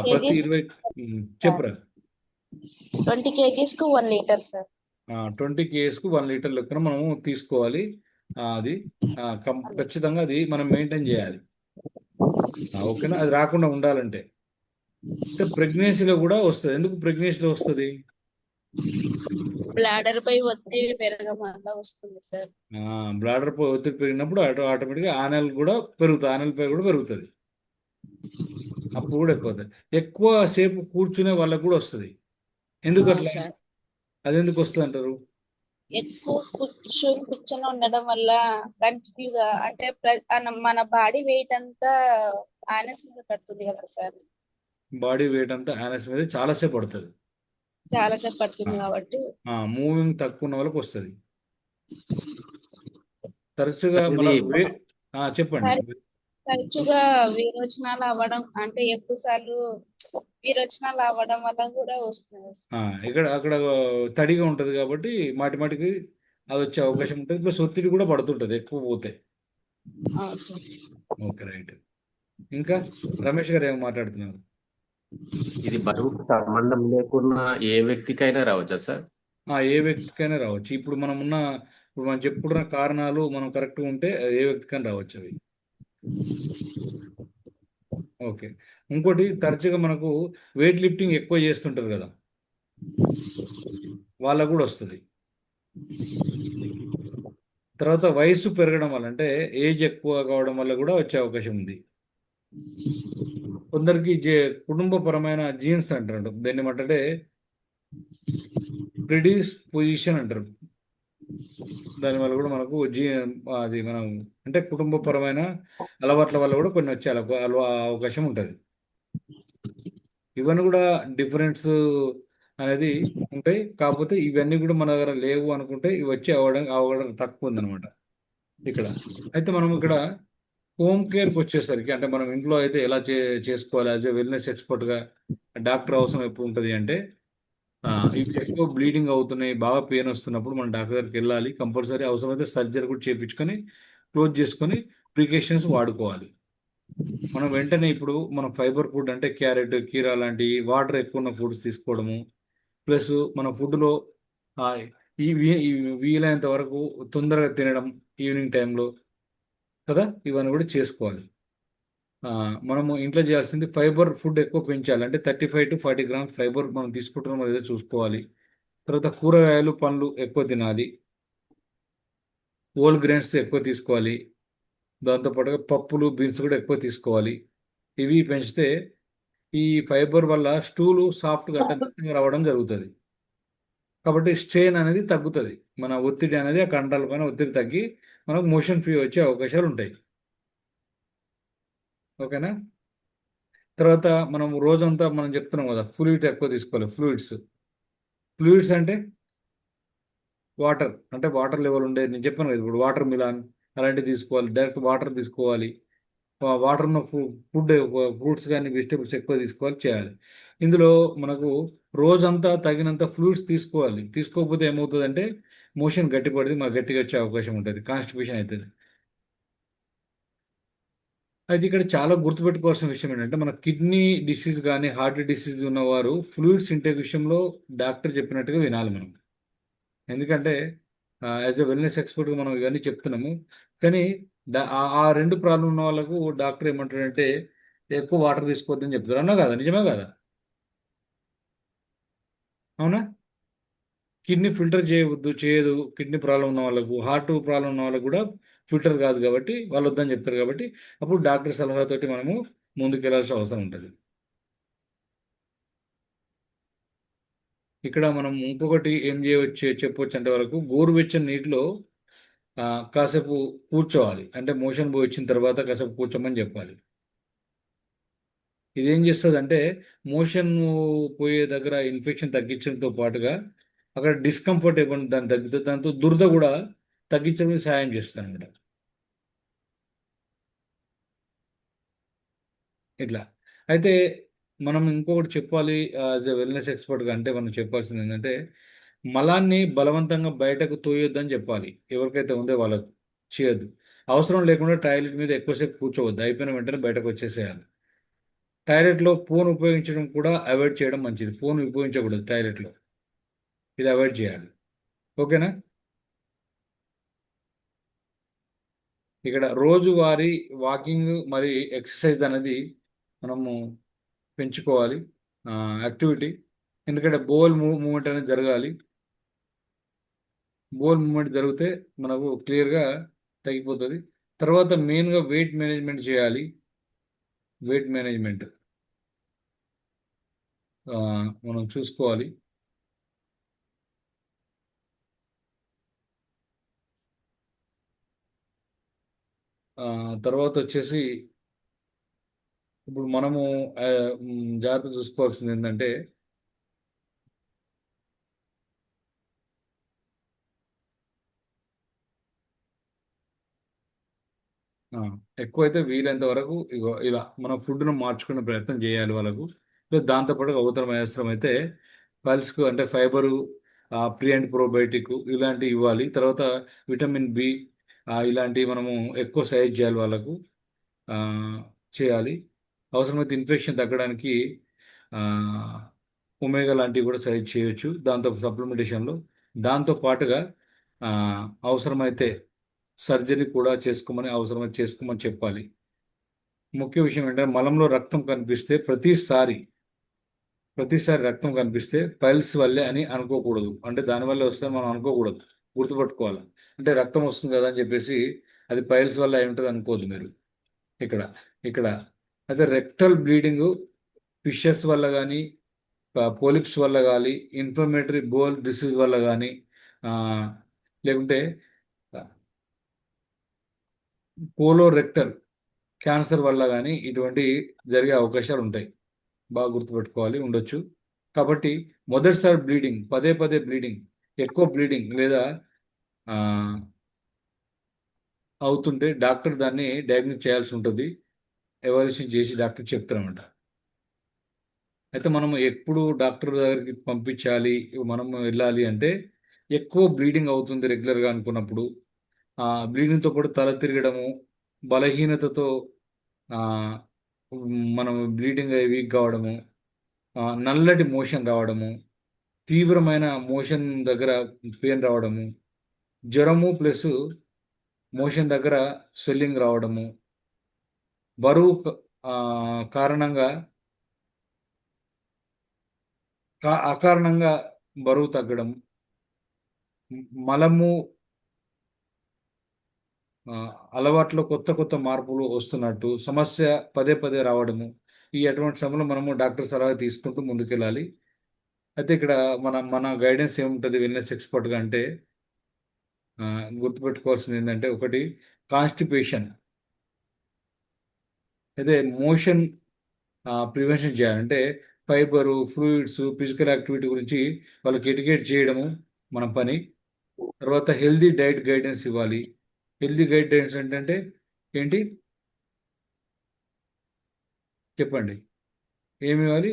ప్రతి kgs 20 చెప్పురా. 20 kgs కు 1 లీటర్ సార్. 20 కేఎస్కు 1 లీటర్ లెక్కన మనము తీసుకోవాలి. అది ఖచ్చితంగా అది మనం మెయింటైన్ చేయాలి. ఓకేనా? అది రాకుండా ఉండాలంటే ప్రెగ్నెన్సీలో కూడా వస్తుంది. ఎందుకు ప్రెగ్నెన్సీలో వస్తుంది? బ్లాడర్ పై ఒత్తిడి పెరగడం వల్ల వస్తుంది సార్. బ్లాడర్ ఒత్తిడి పెరిగినప్పుడు ఆటోమేటిక్గా ఆనల్ కూడా పెరుగుతుంది. ఆనల్ పై కూడా పెరుగుతుంది. అప్పుడు కూడా ఎక్కువ అవుతుంది. ఎక్కువ సేపు కూర్చునే వాళ్ళకు కూడా వస్తుంది. ఎందుకు అవును అట్లా? సార్. అది ఎందుకు వస్తుంది అంటారు? ఎక్కువ కూర్చొని ఉండడం వల్ల కంటిన్యూగా అంటే మన బాడీ వెయిట్ అంతా ఆనస్ మీద పడుతుంది కదా సార్. బాడీ వెయిట్ అంతా ఆనస్ మీద చాలాసేపు పడుతుంది. చాలాసేపు పడుతుంది కాబట్టి మూవింగ్ తక్కువ ఉన్న వాళ్ళకి వస్తుంది. తరచుగా మన ఇది చెప్పండి. సార్ తరచుగా విరోచనాలు అవ్వడం అంటే ఎక్కువ సార్లు విరోచనాలు అవ్వడం వల్ల కూడా వస్తుంది. అక్కడ తడిగా ఉంటుంది కాబట్టి మాటికి అది వచ్చే అవకాశం ఉంటుంది. ప్లస్ ఒత్తిడి కూడా పడుతుంటుంది ఎక్కువ పోతే. అవును సార్. Okay, right. ఇంకా రమేష్ గారు ఏమో మాట్లాడుతున్నారు. ఇది బరువుకు సంబంధం లేకుండా ఏ వ్యక్తికైనా రావచ్చా సార్? ఏ వ్యక్తికైనా రావచ్చు. ఇప్పుడు మనం చెప్పుకున్న కారణాలు మనం కరెక్ట్గా ఉంటే ఏ వ్యక్తికైనా రావచ్చు అవి. ఓకే. ఇంకోటి తరచుగా మనకు వెయిట్ లిఫ్టింగ్ ఎక్కువ చేస్తుంటారు కదా, వాళ్ళకు కూడా వస్తుంది. తర్వాత వయసు పెరగడం వల్ల అంటే ఏజ్ ఎక్కువ కావడం వల్ల కూడా వచ్చే అవకాశం ఉంది. కొందరికి కుటుంబపరమైన జీన్స్ అంటారు. దాన్ని ఏమంటే ప్రిడిస్పోజిషన్ అంటారు. దానివల్ల కూడా మనకు అది మనం అంటే కుటుంబపరమైన అలవాట్ల వల్ల కూడా కొన్ని వచ్చే అవకాశం ఉంటుంది. ఇవన్నీ కూడా డిఫరెన్స్ అనేది ఉంటాయి. కాకపోతే ఇవన్నీ కూడా మన దగ్గర లేవు అనుకుంటే ఇవి వచ్చి అవడం తక్కువ ఉందన్నమాట ఇక్కడ. అయితే మనం ఇక్కడ హోమ్ కేర్కి వచ్చేసరికి అంటే మనం ఇంట్లో అయితే ఎలా చేసుకోవాలి యాజ్ ఎ వెల్నెస్ ఎక్స్పర్ట్గా డాక్టర్ అవసరం ఎప్పుడు ఉంటుంది అంటే ఇవి ఎక్కువ బ్లీడింగ్ అవుతున్నాయి, బాగా పెయిన్ వస్తున్నప్పుడు మనం డాక్టర్ దగ్గరికి వెళ్ళాలి. కంపల్సరీ అవసరమైతే సర్జరీ కూడా చేయించుకొని క్లోజ్ చేసుకొని ప్రికాషన్స్ వాడుకోవాలి. మనం వెంటనే ఇప్పుడు మనం ఫైబర్ ఫుడ్ అంటే క్యారెట్, కీరా లాంటి వాటర్ ఎక్కువ ఉన్న ఫుడ్స్ తీసుకోవడము, ప్లస్ మన ఫుడ్లో వీలైనంత వరకు తొందరగా తినడం ఈవినింగ్ టైంలో కదా, ఇవన్నీ కూడా చేసుకోవాలి. మనము ఇంట్లో చేయాల్సింది ఫైబర్ ఫుడ్ ఎక్కువ పెంచాలి. అంటే 35 to 40 గ్రామ్స్ ఫైబర్ మనం తీసుకుంటున్నాం ఏదో చూసుకోవాలి. తర్వాత కూరగాయలు, పండ్లు ఎక్కువ తినాలి. హోల్ గ్రెయిన్స్ ఎక్కువ తీసుకోవాలి. దాంతోపాటుగా పప్పులు, బీన్స్ కూడా ఎక్కువ తీసుకోవాలి. ఇవి పెంచితే ఈ ఫైబర్ వల్ల స్టూలు సాఫ్ట్గా అంటే మెత్తగా రావడం జరుగుతుంది. కాబట్టి స్ట్రెయిన్ అనేది తగ్గుతుంది. మన ఒత్తిడి అనేది ఆ కండరాల పైన ఒత్తిడి తగ్గి మనకు మోషన్ ఫ్రీ వచ్చే అవకాశాలు ఉంటాయి. ఓకేనా? తర్వాత మనం రోజంతా మనం చెప్తున్నాం కదా ఫ్లూయిడ్ ఎక్కువ తీసుకోవాలి. ఫ్లూయిడ్స్ అంటే వాటర్ లెవెల్ ఉండే నేను చెప్పాను కదా ఇప్పుడు వాటర్ మిలాన్ అలాంటివి తీసుకోవాలి. డైరెక్ట్ వాటర్ తీసుకోవాలి. వాటర్ ఉన్న ఫుడ్ ఫ్రూట్స్ కానీ వెజిటేబుల్స్ ఎక్కువ చేయాలి. ఇందులో మనకు రోజంతా తగినంత ఫ్లూయిడ్స్ తీసుకోవాలి. తీసుకోకపోతే ఏమవుతుందంటే మోషన్ గట్టిపడింది, మనకు గట్టిగా వచ్చే అవకాశం ఉంటుంది, కాన్స్టిపేషన్ అవుతుంది. అయితే ఇక్కడ చాలా గుర్తుపెట్టుకోవాల్సిన విషయం ఏంటంటే మన కిడ్నీ డిసీజ్ కానీ హార్ట్ డిసీజ్ ఉన్నవారు ఫ్లూయిడ్స్ ఇంటేక్ విషయంలో డాక్టర్ చెప్పినట్టుగా వినాలి మనం. ఎందుకంటే యాజ్ ఎ వెల్నెస్ ఎక్స్పర్ట్గా మనం ఇవన్నీ చెప్తున్నాము. కానీ ఆ రెండు ప్రాబ్లం ఉన్న వాళ్ళకు డాక్టర్ ఏమంటాడంటే ఎక్కువ వాటర్ తీసుకోవద్దని చెప్తారు. అన్నా కదా, నిజమే కదా? అవునా? కిడ్నీ ఫిల్టర్ చేయదు. కిడ్నీ ప్రాబ్లం ఉన్న వాళ్ళకు, హార్ట్ ప్రాబ్లం ఉన్న వాళ్ళకు కూడా ఫిల్టర్ కాదు కాబట్టి వాళ్ళు వద్దని చెప్తారు. కాబట్టి అప్పుడు డాక్టర్ సలహాతోటి మనము ముందుకు వెళ్ళాల్సిన అవసరం ఉంటుంది. ఇక్కడ మనం ఇంకొకటి ఏం చెప్పవచ్చు అంటే వరకు గోరువెచ్చని నీటిలో కాసేపు కూర్చోవాలి. అంటే మోషన్ పోయి వచ్చిన తర్వాత కాసేపు కూర్చోమని చెప్పాలి. ఇదేం చేస్తుంది అంటే మోషన్ పోయే దగ్గర ఇన్ఫెక్షన్ తగ్గించడంతో పాటుగా అక్కడ డిస్కంఫర్ట్ ఏమైనా దాన్ని తగ్గితే దాంతో దురద కూడా తగ్గించడానికి సహాయం చేస్తాను అనమాట. ఇట్లా అయితే మనం ఇంకొకటి చెప్పాలి యాజ్ ఎ వెల్నెస్ ఎక్స్పర్ట్గా, అంటే మనం చెప్పాల్సింది ఏంటంటే మలాన్ని బలవంతంగా బయటకు తోయొద్దని చెప్పాలి. ఎవరికైతే ఉందో వాళ్ళకు చేయొద్దు. అవసరం లేకుండా టాయిలెట్ మీద ఎక్కువసేపు కూర్చోవద్దు, అయిపోయిన వెంటనే బయటకు వచ్చేసేయాలి. టాయిలెట్లో ఫోన్ ఉపయోగించడం కూడా అవాయిడ్ చేయడం మంచిది. ఫోన్ ఉపయోగించకూడదు టాయిలెట్లో, ఇది అవాయిడ్ చేయాలి. ఓకేనా? ఇక్కడ రోజువారీ వాకింగ్ మరి ఎక్సర్సైజ్ అనేది మనము పెంచుకోవాలి, యాక్టివిటీ. ఎందుకంటే బోల్ మూమెంట్ అనేది జరగాలి. బోల్ మూమెంట్ జరిగితే మనకు క్లియర్గా తగ్గిపోతుంది. తర్వాత మెయిన్గా వెయిట్ మేనేజ్మెంట్ చేయాలి. వెయిట్ మేనేజ్మెంట్ మనం చూసుకోవాలి. తర్వాత వచ్చేసి ఇప్పుడు మనము జాగ్రత్త చూసుకోవాల్సింది ఏంటంటే ఆ, ఎక్కువైతే వీలైనంత వరకు ఇగో ఇలా మన ఫుడ్ను మార్చుకునే ప్రయత్నం చేయాలి వాళ్ళకు. ప్లస్ దాంతోపాటు అవసరం అయితే పల్స్కు అంటే ఫైబరు, ప్రీ అండ్ ప్రోబయోటిక్ ఇలాంటివి ఇవ్వాలి. తర్వాత విటమిన్ బి ఇలాంటివి మనము ఎక్కువ సజెస్ట్ చేయాలి వాళ్ళకు, ఆ, చేయాలి. అవసరమైతే ఇన్ఫెక్షన్ తగ్గడానికి ఒమేగా లాంటివి కూడా సజెస్ట్ చేయొచ్చు దాంతో సప్లిమెంటేషన్లో. దాంతో పాటుగా ఆ, అవసరమైతే సర్జరీ కూడా అవసరమైతే చేసుకోమని చెప్పాలి. ముఖ్య విషయం ఏంటంటే మలంలో రక్తం కనిపిస్తే ప్రతిసారి రక్తం కనిపిస్తే పైల్స్ వల్లే అని అనుకోకూడదు. అంటే దానివల్ల వస్తే మనం అనుకోకూడదు, గుర్తుపట్టుకోవాలి. అంటే రక్తం వస్తుంది కదా అని చెప్పేసి అది పైల్స్ వల్ల అయి ఉంటుంది అనుకోవద్దు మీరు. ఇక్కడ ఇక్కడ అయితే రెక్టల్ బ్లీడింగ్ ఫిషెస్ వల్ల కానీ, పోలిప్స్ వల్ల కానీ, ఇన్ఫ్లమేటరీ బోల్ డిసీజ్ వల్ల కానీ, లేకుంటే కోలోరెక్టల్ క్యాన్సర్ వల్ల కానీ ఇటువంటి జరిగే అవకాశాలు ఉంటాయి. బాగా గుర్తుపెట్టుకోవాలి, ఉండొచ్చు. కాబట్టి మొదటిసారి బ్లీడింగ్, పదే పదే బ్లీడింగ్, ఎక్కువ బ్లీడింగ్ లేదా ఆ, అవుతుంటే డాక్టర్ దాన్ని డయాగ్నోస్ చేయాల్సి ఉంటుంది. ఎవాల్యుయేషన్ చేసి డాక్టర్ చెప్తారన్నమాట. అయితే మనం ఎప్పుడు డాక్టర్ దగ్గరికి పంపించాలి, మనం వెళ్ళాలి అంటే ఎక్కువ బ్లీడింగ్ అవుతుంది రెగ్యులర్గా అనుకున్నప్పుడు, బ్లీడింగ్తో పాటు తల తిరగడము, బలహీనతతో ఆ, మనం బ్లీడింగ్ అయ్యి వీక్ కావడము, నల్లటి మోషన్ రావడము, తీవ్రమైన మోషన్ దగ్గర పెయిన్ రావడము, జ్వరము ప్లస్ మోషన్ దగ్గర స్వెల్లింగ్ రావడము, బరువు కారణంగా అకారణంగా బరువు తగ్గడం, మలము అలవాట్లో కొత్త కొత్త మార్పులు వస్తున్నట్టు సమస్య పదే పదే రావడము, ఈ అటువంటి సమయంలో మనము డాక్టర్ సలహా తీసుకుంటూ ముందుకెళ్ళాలి. అయితే ఇక్కడ మన మన గైడెన్స్ ఏముంటుంది వెల్నెస్ ఎక్స్పర్ట్గా అంటే గుర్తుపెట్టుకోవాల్సింది ఏంటంటే ఒకటి కాన్స్టిపేషన్, అయితే మోషన్ ప్రివెన్షన్ చేయాలంటే ఫైబరు, ఫ్లూయిడ్స్, ఫిజికల్ యాక్టివిటీ గురించి వాళ్ళకి ఎడ్యుకేట్ చేయడము మన పని. తర్వాత హెల్దీ డైట్ గైడెన్స్ ఇవ్వాలి. హెల్దీ గైడెన్స్ ఏంటంటే ఏంటి చెప్పండి? ఏమి ఇవ్వాలి?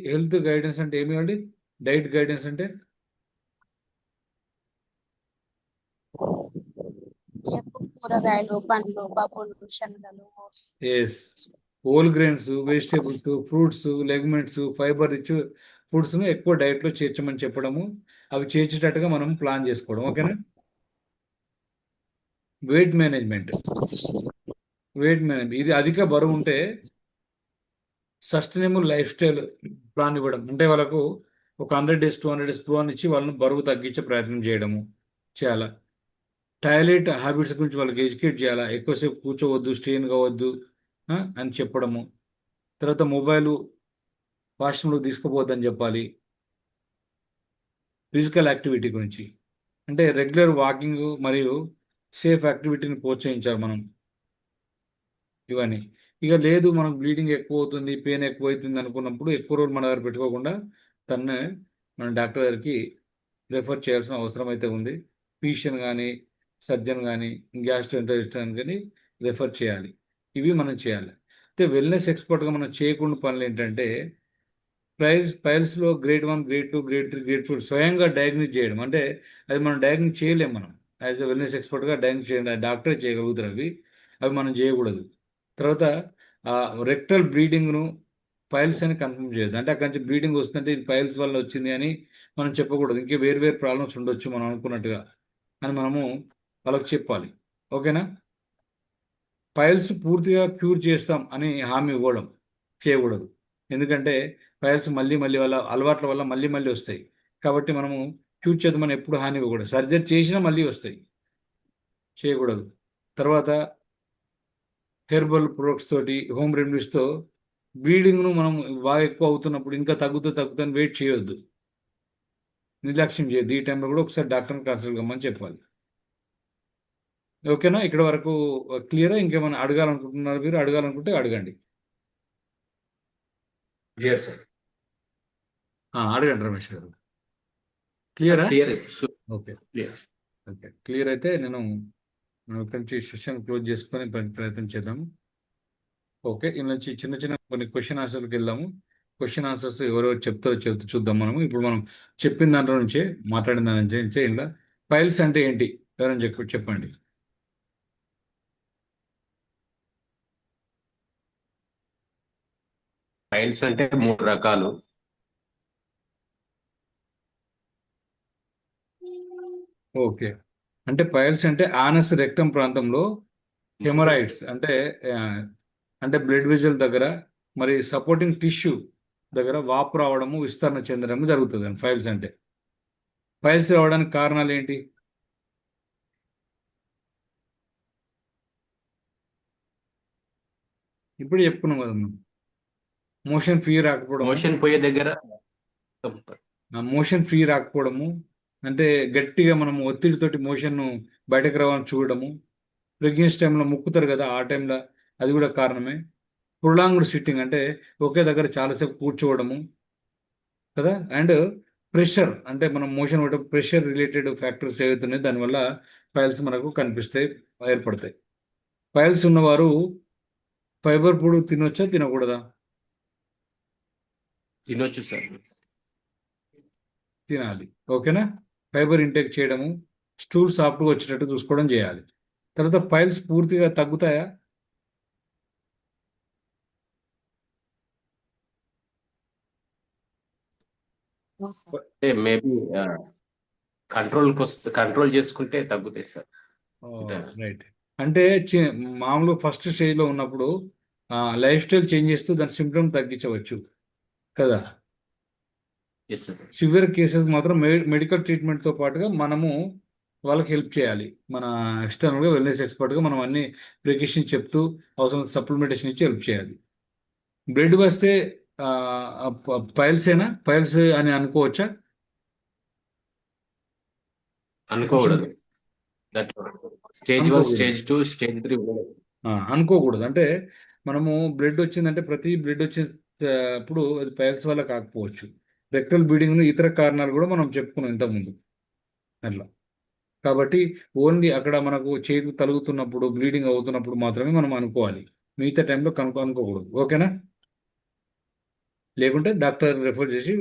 హెల్త్ గైడెన్స్ అంటే ఏమి ఇవ్వాలి? డైట్ గైడెన్స్ అంటే ఎక్కువ కూరగాయలు, పండ్లు, పప్పులు, శనగలు, oats. Yes, whole grains, vegetables, fruits, legumes, fibre rich ఫుడ్స్ను ఎక్కువ డైట్లో చేర్చమని చెప్పడము, అవి చేర్చేటట్టుగా మనం ప్లాన్ చేసుకోవడం. ఓకేనా? వెయిట్ మేనేజ్మెంట్ ఇది అధిక బరువు ఉంటే సస్టైనబుల్ లైఫ్ స్టైల్ ప్లాన్ ఇవ్వడం, అంటే వాళ్ళకు ఒక 100 డేస్ 200 డేస్ ప్లాన్ ఇచ్చి వాళ్ళని బరువు తగ్గించే ప్రయత్నం చేయాలా. టాయిలెట్ హ్యాబిట్స్ గురించి వాళ్ళకి ఎడ్యుకేట్ చేయాలా, ఎక్కువసేపు కూర్చోవద్దు, స్ట్రెయిన్ కావద్దు అని చెప్పడము. తర్వాత మొబైల్ వాష్రూమ్లో తీసుకుపోవద్దని చెప్పాలి. ఫిజికల్ యాక్టివిటీ గురించి అంటే రెగ్యులర్ వాకింగ్ మరియు సేఫ్ యాక్టివిటీని ప్రోత్సహించాలి మనం. ఇవన్నీ ఇక లేదు మనకు బ్లీడింగ్ ఎక్కువ అవుతుంది, పెయిన్ ఎక్కువ అవుతుంది అనుకున్నప్పుడు ఎక్కువ రోజులు మన దగ్గర పెట్టుకోకుండా తన్నే మన డాక్టర్ దగ్గరికి రెఫర్ చేయాల్సిన అవసరం అయితే ఉంది. ఫిజిషియన్ కానీ, సర్జన్ కానీ, గ్యాస్ట్రోఎంటరిస్ట్ కానీ రెఫర్ చేయాలి. ఇవి మనం చేయాలి. అయితే వెల్నెస్ ఎక్స్పర్ట్గా మనం చేయకుండా పనులు ఏంటంటే పైల్స్లో గ్రేడ్ 1, గ్రేడ్ 2, గ్రేడ్ 3, గ్రేడ్ 4 స్వయంగా డయాగ్నోస్ చేయడం. అంటే అది మనం డయాగ్నోస్ చేయలేం. మనం యాజ్ ఎ వెల్నెస్ ఎక్స్పర్ట్గా డయాగ్నోస్ చేయండి, డాక్టరే చేయగలుగుతారు. అవి మనం చేయకూడదు. తర్వాత రెక్టల్ బ్లీడింగ్ను పైల్స్ అని కన్ఫర్మ్ చేయొద్దు. అంటే అక్కడి నుంచి బ్లీడింగ్ వస్తుంటే ఇది పైల్స్ వల్ల వచ్చింది అని మనం చెప్పకూడదు. ఇంకే వేరు వేరు ప్రాబ్లమ్స్ ఉండొచ్చు మనం అనుకున్నట్టుగా అని మనము వాళ్ళకి చెప్పాలి. ఓకేనా? పైల్స్ పూర్తిగా క్యూర్ చేస్తాం అని హామీ ఇవ్వడం చేయకూడదు. ఎందుకంటే పైల్స్ మళ్ళీ మళ్ళీ వల్ల అలవాట్ల వల్ల మళ్ళీ మళ్ళీ వస్తాయి. కాబట్టి మనము క్యూర్ చేద్దామని ఎప్పుడు హామీ ఇవ్వకూడదు. సర్జరీ చేసినా మళ్ళీ వస్తాయి, చేయకూడదు. తర్వాత హెర్బల్ ప్రొడక్ట్స్ తోటి, హోమ్ రెమెడీస్తో బ్లీడింగ్ను మనం బాగా ఎక్కువ అవుతున్నప్పుడు ఇంకా తగ్గుతుందని వెయిట్ చేయొద్దు, నిర్లక్ష్యం చేయొద్దు. ఈ టైంలో కూడా ఒకసారి డాక్టర్ని కన్సల్ట్ కమ్మని చెప్పాలి. ఓకేనా? ఇక్కడ వరకు క్లియరా? ఇంకేమైనా అడగాలనుకుంటున్నారు? మీరు అడగాలనుకుంటే అడగండి. Clear sir. అడగండి రమేష్ గారు. క్లియరా? Clear. Okay, clear. Okay. Clear అయితే నేను ఇక్కడి నుంచి సెషన్ క్లోజ్ చేసుకొని ప్రయత్నం చేద్దాము. ఓకే, ఈ నుంచి చిన్న చిన్న కొన్ని క్వశ్చన్ ఆన్సర్కి వెళ్దాము. క్వశ్చన్ ఆన్సర్స్ ఎవరెవరు చెప్తారో చూద్దాం మనము. ఇప్పుడు మనం చెప్పిన దాంట్లో నుంచే, మాట్లాడిన దాని నుంచే ఇలా పైల్స్ అంటే ఏంటి ఎవరైనా చెప్పండి. పైల్స్ అంటే 3 రకాలు. ఓకే, అంటే పైల్స్ అంటే ఆనస్ రెక్టమ్ ప్రాంతంలో హెమరాయిడ్స్ ఆ, అంటే బ్లడ్ వెజల్ దగ్గర మరి సపోర్టింగ్ టిష్యూ దగ్గర వాపు రావడము, విస్తరణ చెందడము జరుగుతుంది అండి పైల్స్ అంటే. పైల్స్ రావడానికి కారణాలు ఏంటి? ఇప్పుడు చెప్పుకున్నాం కదా మనం. Motion free రాకపోవడము. మోషన్ పోయే దగ్గర మోషన్ ఫ్రీ రాకపోవడము అంటే గట్టిగా మనము ఒత్తిడితోటి మోషన్ బయటకు రావాలని చూడడము. ప్రెగ్నెన్సీ టైంలో ముక్కుతారు కదా, ఆ టైంలో అది కూడా కారణమే. ప్రొలాంగ్డ్ సిట్టింగ్ అంటే ఒకే దగ్గర చాలాసేపు కూర్చోవడము కదా. అండ్ ప్రెషర్ అంటే మనం మోషన్ పట్టే ప్రెషర్ రిలేటెడ్ ఫ్యాక్టర్స్ ఏవైతున్నాయి దానివల్ల పైల్స్ మనకు కనిపిస్తాయి, ఏర్పడతాయి. పైల్స్ ఉన్నవారు ఫైబర్ ఫుడ్ తినొచ్చా తినకూడదా? తినొచ్చు సార్. తినాలి. ఓకేనా? ఫైబర్ ఇంటేక్ చేయడము, స్టూల్ సాఫ్ట్గా వచ్చేటట్టు చూసుకోవడం చేయాలి. తర్వాత పైల్స్ పూర్తిగా తగ్గుతాయా? అంటే మేబీ కంట్రోల్ చేసుకుంటే తగ్గుతాయి సార్. రైట్. అంటే మామూలు ఫస్ట్ స్టేజ్లో ఉన్నప్పుడు లైఫ్ స్టైల్ చేంజ్ చేస్తూ దాని సిమ్టమ్ తగ్గించవచ్చు కదా. Yes sir. సివియర్ కేసెస్ మాత్రం మెడికల్ ట్రీట్మెంట్తో పాటుగా మనము వాళ్ళకి హెల్ప్ చేయాలి. మన ఎక్స్టర్నల్గా వెల్నెస్ ఎక్స్పర్ట్గా మనం అన్ని ప్రికాషన్ చెప్తూ అవసరం సప్లిమెంటేషన్ ఇచ్చి హెల్ప్ చేయాలి. బ్లడ్ వస్తే పైల్సేనా, పైల్స్ అని అనుకోవచ్చా? అనుకోకూడదు. దట్ స్టేజ్ 1, అనుకోకూడదు. స్టేజ్ 2, స్టేజ్ 3 అనుకోకూడదు. అంటే మనము బ్లడ్ వచ్చిందంటే ప్రతి బ్లడ్ వచ్చేటప్పుడు అది పైల్స్ వల్ల కాకపోవచ్చు. రెక్టల్ బ్లీడింగ్ ఇతర కారణాలు కూడా మనం చెప్పుకున్నాం ఇంతకుముందు అట్లా. కాబట్టి ఓన్లీ అక్కడ మనకు చేతి తలుగుతున్నప్పుడు, బ్లీడింగ్ అవుతున్నప్పుడు మాత్రమే మనం అనుకోవాలి. మిగతా టైంలో అనుకోకూడదు. ఓకేనా? లేకుంటే డాక్టర్ రెఫర్ చేసి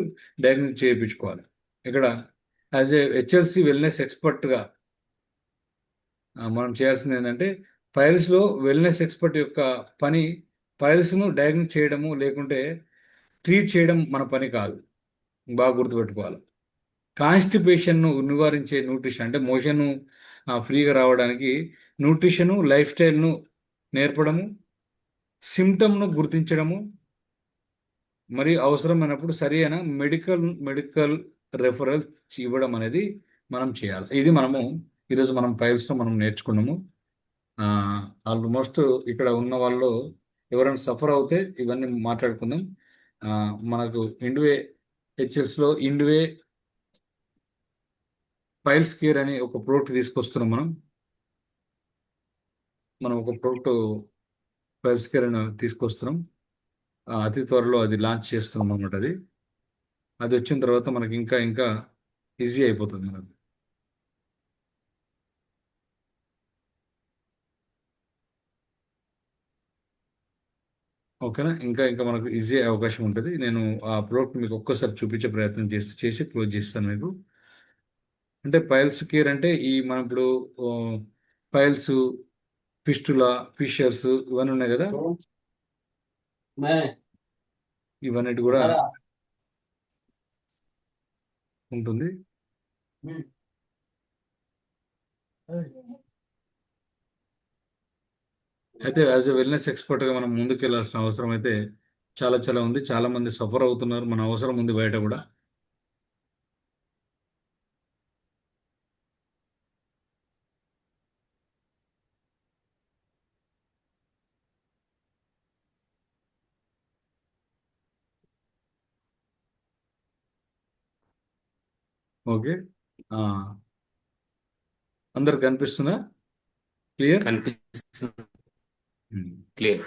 డయాగ్నోస్ చేయించుకోవాలి. ఇక్కడ యాజ్ ఏ హెచ్ఎల్సి వెల్నెస్ ఎక్స్పర్ట్గా మనం చేయాల్సింది ఏంటంటే పైల్స్లో వెల్నెస్ ఎక్స్పర్ట్ యొక్క పని పైల్స్ను డయాగ్నోస్ చేయడము లేకుంటే ట్రీట్ చేయడం మన పని కాదు. బాగా గుర్తుపెట్టుకోవాలి. కాన్స్టిపేషన్ను నివారించే న్యూట్రిషన్ అంటే మోషన్ ఫ్రీగా రావడానికి న్యూట్రిషను, లైఫ్ స్టైల్ను నేర్పడము, సిమ్టమ్ను గుర్తించడము, మరి అవసరమైనప్పుడు సరి అయిన మెడికల్ రెఫరల్ ఇవ్వడం అనేది మనం చేయాలి. ఇది మనము ఈరోజు మనం పైల్స్లో మనం నేర్చుకున్నాము. ఆల్మోస్ట్ ఇక్కడ ఉన్న వాళ్ళు ఎవరైనా సఫర్ అవుతే ఇవన్నీ మాట్లాడుకుందాం. మనకు ఇండివే హెచ్ఎస్లో ఇండివే పైల్స్ కేర్ అని ఒక ప్రోడక్ట్ తీసుకొస్తున్నాం. మనం ఒక ప్రోడక్ట్ పైల్స్ కేర్ అని తీసుకొస్తున్నాం. అతి త్వరలో అది లాంచ్ చేస్తున్నాం అన్నమాట. అది వచ్చిన తర్వాత మనకి ఇంకా ఇంకా ఈజీ అయిపోతుంది మనకు. ఓకేనా? ఇంకా ఇంకా మనకు ఈజీ అయ్యే అవకాశం ఉంటుంది. నేను ఆ ప్రోడక్ట్ మీకు ఒక్కసారి చూపించే ప్రయత్నం చేసి క్లోజ్ చేస్తాను మీకు. అంటే పైల్స్ కేర్ అంటే మనం ఇప్పుడు పైల్స్, ఫిస్టులా, ఫిషర్స్ ఇవన్నీ ఉన్నాయి కదా, ఇవన్నిటి కూడా ఉంటుంది. అయితే యాజ్ ఎ వెల్నెస్ ఎక్స్పర్ట్గా మనం ముందుకు వెళ్ళాల్సిన అవసరం అయితే చాలా చాలా ఉంది. చాలా మంది సఫర్ అవుతున్నారు. మన అవసరం ఉంది బయట కూడా. ఓకే. ఆ, అందరికి కనిపిస్తుందా? క్లియర్? కనిపిస్తుంది క్లియర్.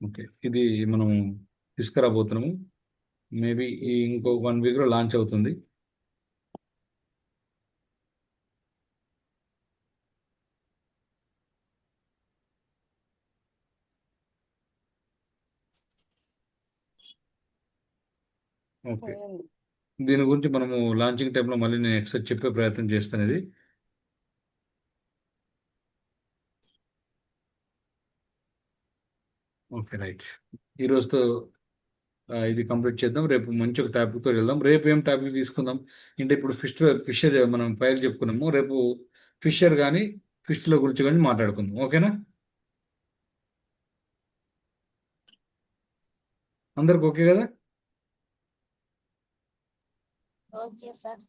ఓకే. ఇది మనం తీసుకురాబోతున్నాము. మేబీ ఇంకో 1 వీక్లో లాంచ్ అవుతుంది. ఓకే. దీని గురించి మనము లాంచింగ్ టైంలో మళ్ళీ నేను ఎక్సెప్ట్ చెప్పే ప్రయత్నం చేస్తాను ఇది. Okay, right. ఈరోజుతో ఇది కంప్లీట్ చేద్దాం. రేపు మంచి ఒక టాపిక్తో వెళ్దాం. రేపు ఏం టాపిక్ తీసుకుందాం అంటే ఇప్పుడు ఫిషర్ మనం పైలు చెప్పుకున్నాము. రేపు ఫిషర్ కానీ ఫిష్ల గురించి కానీ మాట్లాడుకుందాం. ఓకేనా? అందరికి ఓకే కదా? Okay sir.